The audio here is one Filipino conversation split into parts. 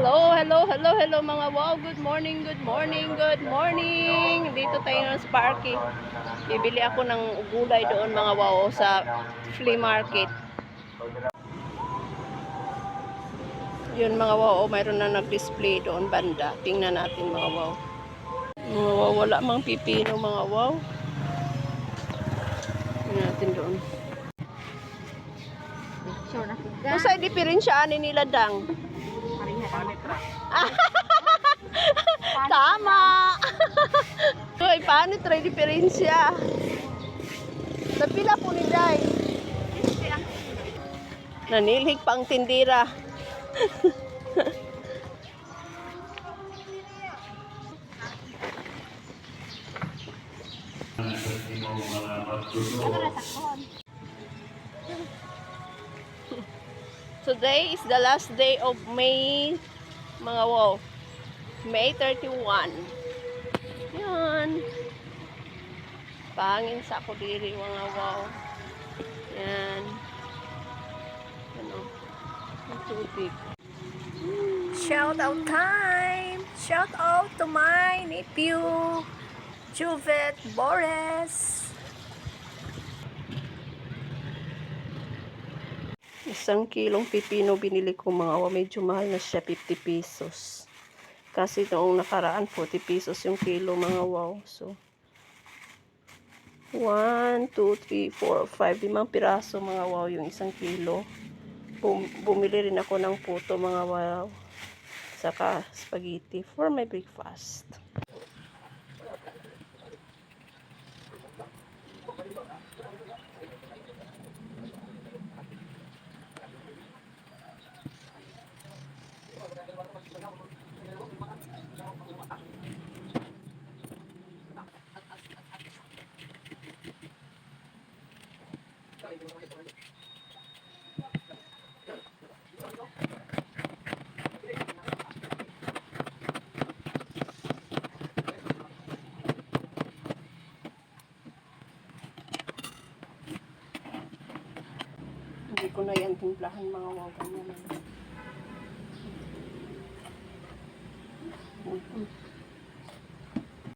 Hello, hello, hello, hello mga wow. Good morning, good morning, good morning. Dito tayo sa parking. Bibili ako ng gulay doon mga wow sa flea market. Yun mga wow, mayroon na nag-display doon banda. Tingnan natin mga wow. Mga wow, wala mang pipino mga wow. Tingnan natin doon. Kung sa'y diferensyaan nila dang. Tama! Uy, paano ito yung diferensya? Napila po ni Day. Nanilhig pang tindira. Today is the last day of May, mga wow. May 31. Yan. Pangin sa ako diri mga wow. Yan. Ano? Ang tubig. Shout out time! Shout out to my nephew, Juvet Boris. Isang kilong pipino binili ko mga wow. Medyo mahal na siya, 50 pesos. Kasi noong nakaraan, 40 pesos yung kilo mga wow. So, 1, 2, 3, 4, 5, 5 piraso mga wow yung isang kilo. Bumili rin ako ng puto mga wow. Saka spaghetti for my breakfast. Hindi ko na yan timplahan mga wow. Ganyan.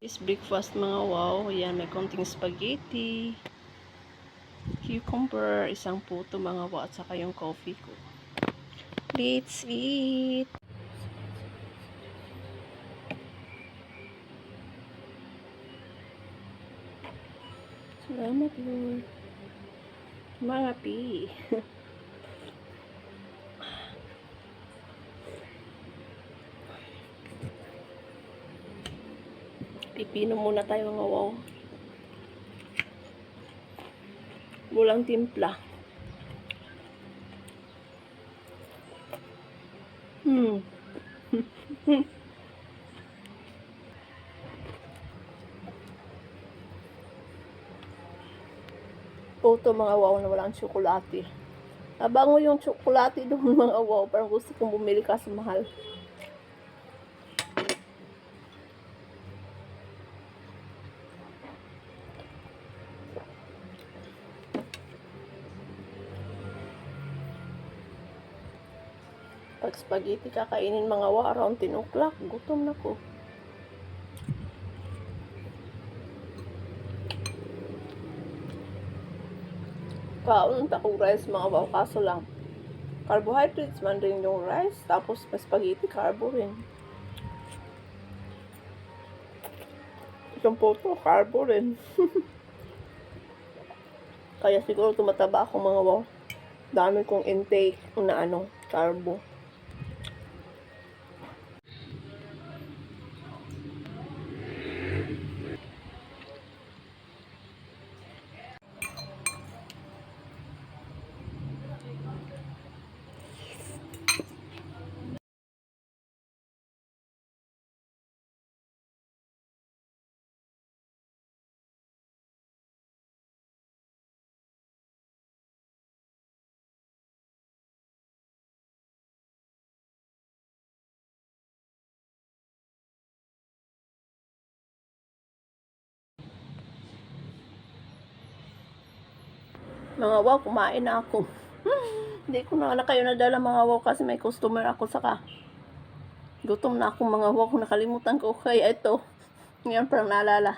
This breakfast mga wow. Yan, may konting spaghetti, cucumber, isang puto mga wow, at saka yung coffee ko. Let's eat! Salamat Lord. Mga pi. Pipino muna tayo mga wow. Walang timpla. Puto mga wow na walang tsokolate. Nabango yung tsokolate doon mga wow. Parang gusto kong bumili kasi mahal. Pag spaghetti kakainin mga wow around 10 o'clock. Gutom na ko. Kaon takong rice mga wow. Kaso lang carbohydrates man rin yung rice. Tapos spaghetti carbo rin. Isang puto carbo rin. Kaya siguro tumataba ako mga wow. Dami kong intake na carbo. Mga wow, kumain na ako. Hindi ko na kayo nadala mga wow kasi may customer ako saka Gutom na ako mga wow. Nakalimutan ko. Kaya ito. Ngayon parang naalala.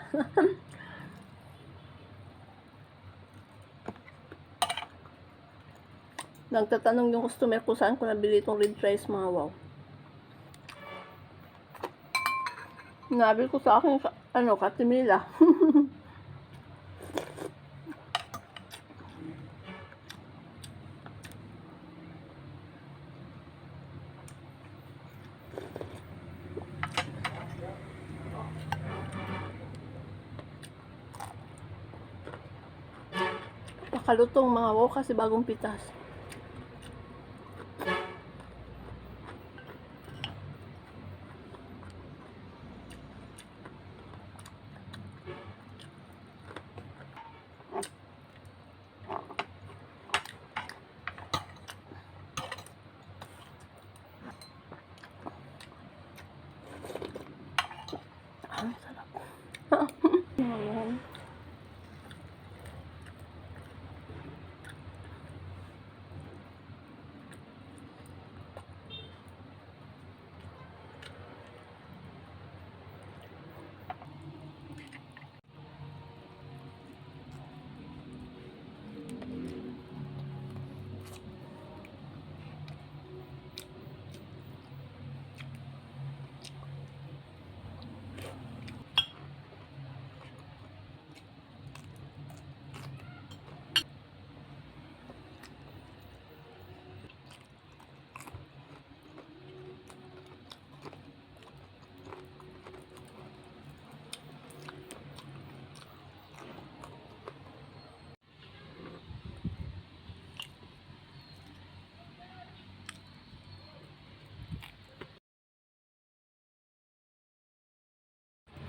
Nagtatanong yung customer kung saan ko nabili itong red rice mga wow. Nabil ko sa akin, Katimila. Nakalutong mga wow kasi bagong pitas. Ang sarap.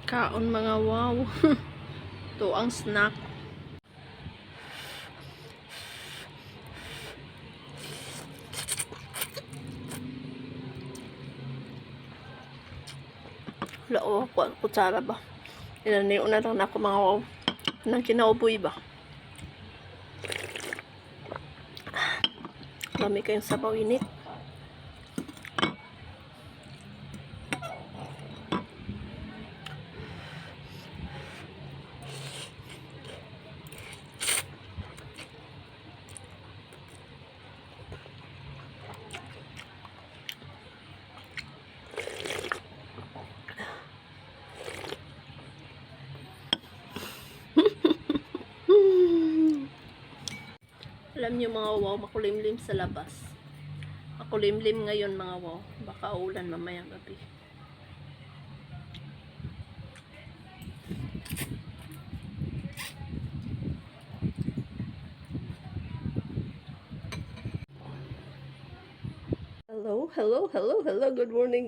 Kaon mga wow. Ito ang snack. Lao, kutsara ba? Inaniyo na lang ako mga wow. Nang kinauboy ba? Dami kayong sabaw init. Alam niyo mga wow, makulimlim sa labas. Makulimlim ngayon mga wow. Baka ulan mamayang gabi. Hello. Good morning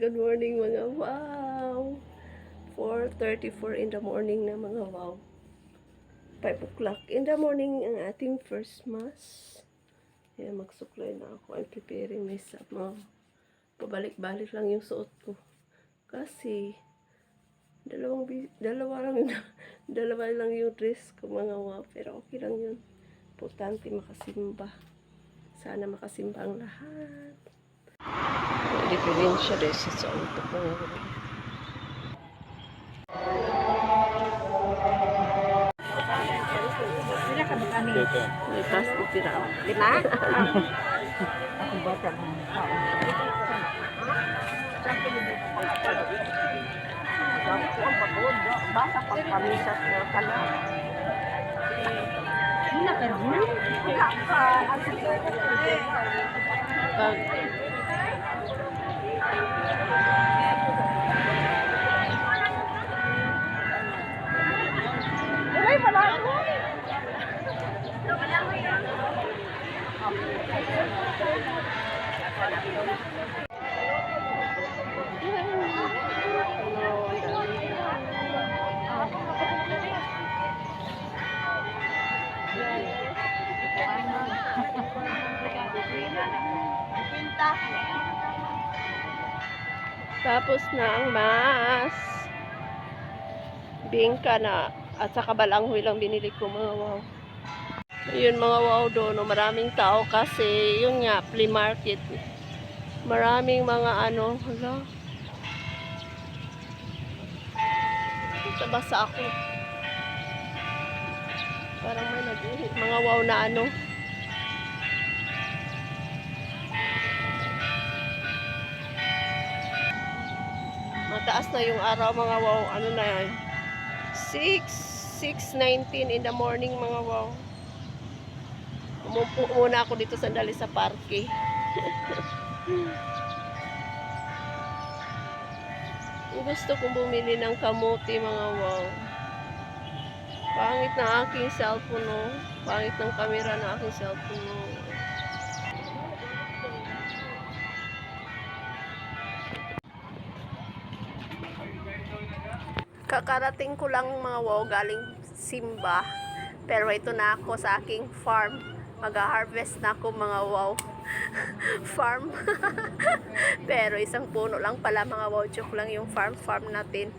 mga wow. 4:34 in the morning na mga wow. 5 o'clock in the morning ang ating first mass. Kaya magsuklay na ako. I'm preparing myself. Pabalik-balik lang yung suot ko. Kasi dalawa lang yung dress ko mga wow. Pero okay lang yun. Importante makasimba. Sana makasimba ang lahat. Diferensya din sa utok mga wow. May plastic tira. 5? Ako bata ng tao. Basta pagpamisas na kala. Hindi pero tapos na ang mas bingka na at saka balanghoy lang binili ko mga wow. Ayun mga wow doon, no, maraming tao kasi yun nga, flea market. Maraming mga hala, Nabasa ako. Parang may nag-ihit. Mga wow na ano. Mataas na yung araw mga wow. Ano na yan? 6:19 in the morning mga wow. Umupo muna ako dito sandali sa parke. Gusto kong bumili ng kamote mga wow. Pangit na aking cellphone no. Pangit ng camera na aking cellphone no. Kakarating ko lang mga wow galing Simba. Pero ito na ako sa aking farm. Mag-harvest na ako mga wow. Farm. Pero isang puno lang pala mga wow. Joke lang yung farm natin.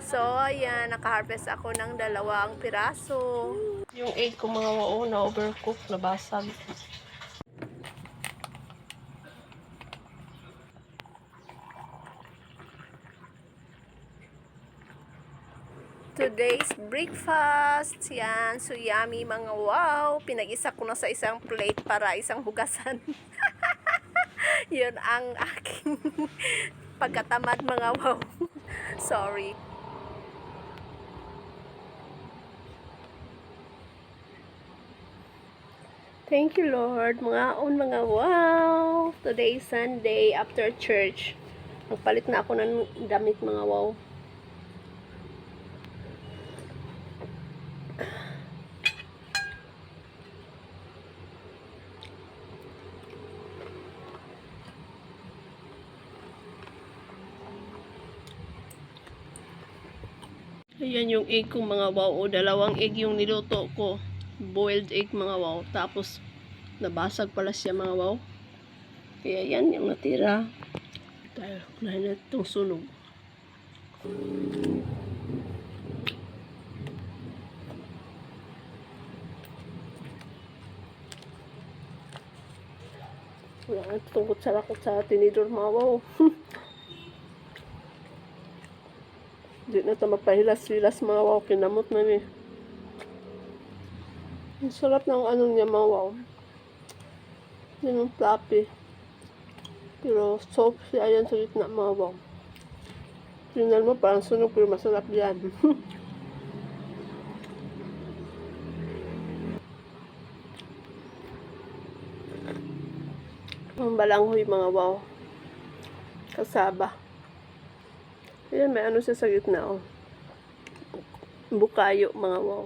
So, ayan. Naka-harvest ako ng 2 piraso. Yung egg ko mga wow na overcook, nabasag. Today's breakfast. Yan. So, yummy mga wow. Pinag-isa ko na sa isang plate para isang hugasan. Yun ang aking pagkatamad mga wow. Sorry. Thank you Lord. Mga wow. Today is Sunday after church. Magpalit na ako ng damit mga wow. Ayan yung egg ko mga wow. O, 2 egg yung niluto ko. Boiled egg mga wow. Tapos, nabasag pala siya mga wow. Kaya yan yung natira. Dahil kunahin na itong sunog. Wala na itong kutsara tinidor mga wow. Hindi na ito mapahilas-hilas mga wow. Kinamot na ni. Ang sarap ng ano niya mga wow. Yan yung fluffy. Pero soft siya yan sa gitna mga wow. Tingnan mo parang sunog pero masarap yan. Ang balanghoy mga wow. Kasaba. Ayan, may ano siya sa gitna, oh. Bukayo, mga wow.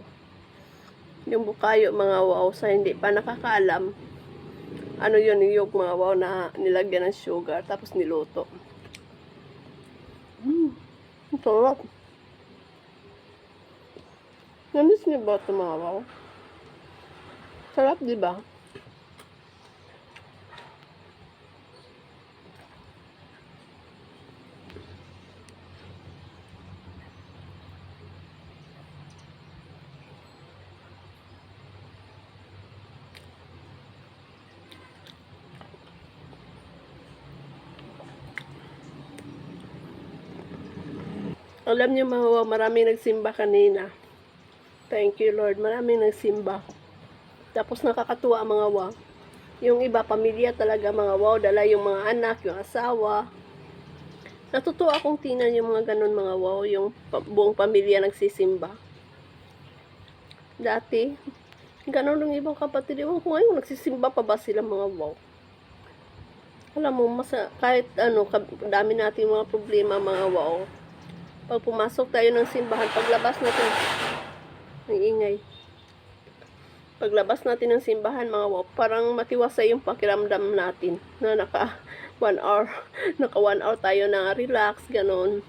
Yung bukayo, mga wow, sa hindi pa nakakaalam, ano yun, yung mga wow na nilagyan ng sugar, tapos niluto. Ang sarap. Namis niyo ba ito, mga wow? Sarap, di ba? Alam niyo mga wow, maraming nagsimba kanina. Thank you Lord, maraming nagsimba. Tapos nakakatuwa mga wow. Yung iba, pamilya talaga mga wow, dala yung mga anak, yung asawa. Natutuwa akong tingnan yung mga ganun mga wow, yung buong pamilya nagsisimba. Dati, ganun yung ibang kapatid. Ewan ko ngayon, nagsisimba pa ba sila mga wow? Alam mo, kahit ano, dami natin mga problema mga wow. Pag pumasok tayo ng simbahan, paglabas natin, ang ingay. Paglabas natin ng simbahan, mga wow, parang matiwasay yung pakiramdam natin na naka 1 hour, naka 1 hour tayo na relax, ganon.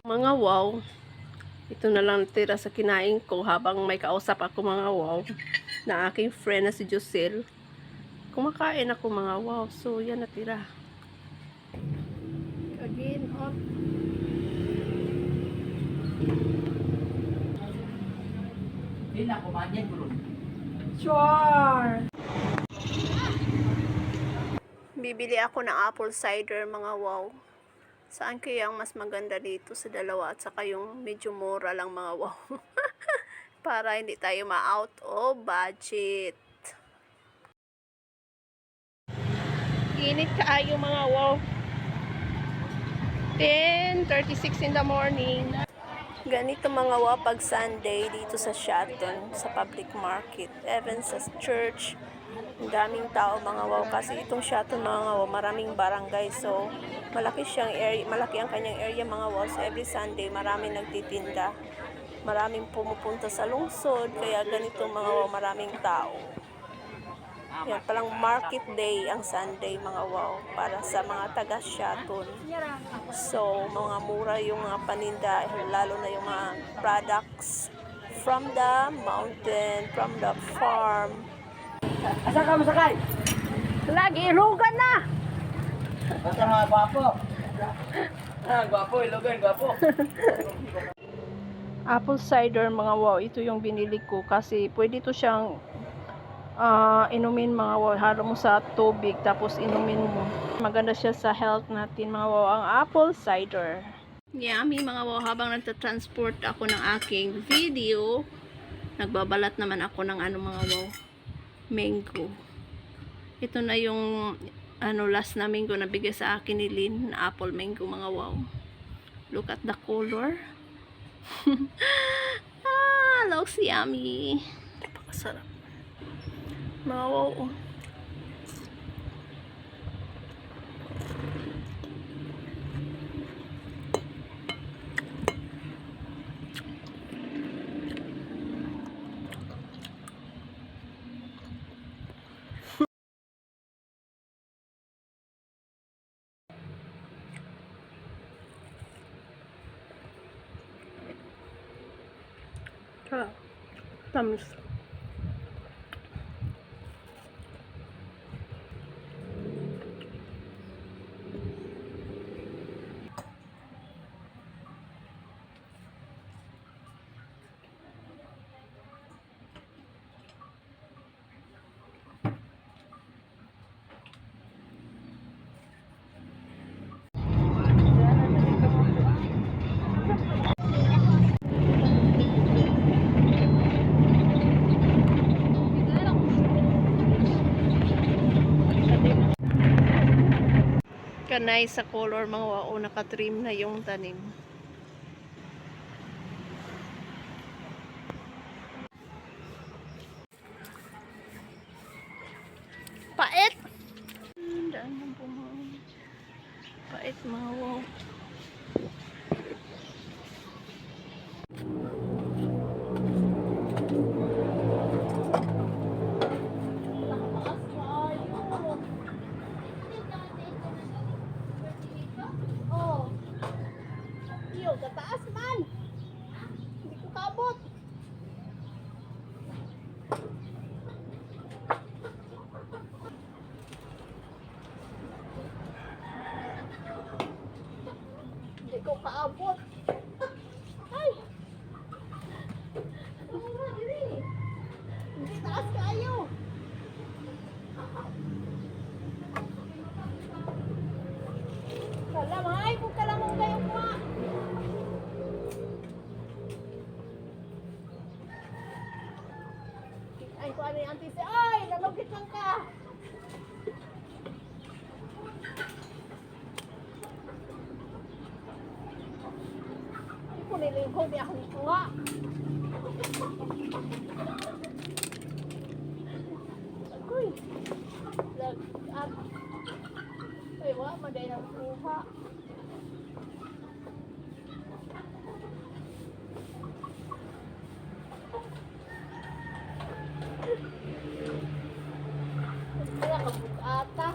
Mga wow, ito na lang tira sa kinain ko habang may kausap ako mga wow na aking friend na si Josel. Kumakain ako mga wow, so yan natira. Hindi na, kumanyan ko rin. Sure. Bibili ako ng apple cider, mga wow. Saan kaya ang mas maganda dito sa dalawa at saka yung medyo mura lang, mga wow. Para hindi tayo ma-out of budget. Init kaayo, mga wow. 10:36 in the morning. Ganito, mga wow, pag Sunday dito sa Shotton, sa public market, even sa church, ang daming tao, mga wow, kasi itong Shotton, mga wow, maraming barangay, so malaki siyang area, malaki ang kanyang area, mga wow. So every Sunday maraming nagtitinda, maraming pumupunta sa lungsod, kaya ganito, mga wow, maraming tao. Yan palang market day ang Sunday, mga wow, para sa mga taga Shotton. So mga mura yung mga paninda, lalo na yung mga products from the mountain, from the farm. Asa ka masakay? Lagi ilugan na. Basta mga gwapo. Gwapo, ilogan, gwapo. Apple cider, mga wow, ito yung binili ko kasi pwede to siyang inumin, mga wow. Halo mo sa tubig tapos inumin mo. Maganda siya sa health natin, mga wow, ang apple cider. Yummy, mga wow. Habang nagta-transport ako ng aking video, nagbabalat naman ako ng mga wow, mango. Ito na yung last na mango na bigay sa akin ni Lynn, na apple mango, mga wow. Look at the color. Looks yummy. Napakasarap, mga wow. Tamis. Kanay sa color, mga wow, nakatrim na yung tanim. Pait! Daan ng buhangin. Pait, mga wow. Kataas man. Hindi ko kabot. Hindi ko kaabot. Ay! Hindi taas kayo. Kalamay, kung kalamang kayo pa. Ay, kung ano yung auntie si, ay, nalugit lang ka. Ay, kung nilingkong, di ako nito nga. Agoy. Lag, at, ay, wala, maday na kuha. Kaya kabukata.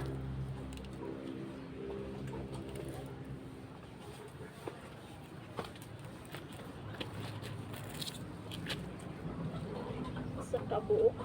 Sa kabuok.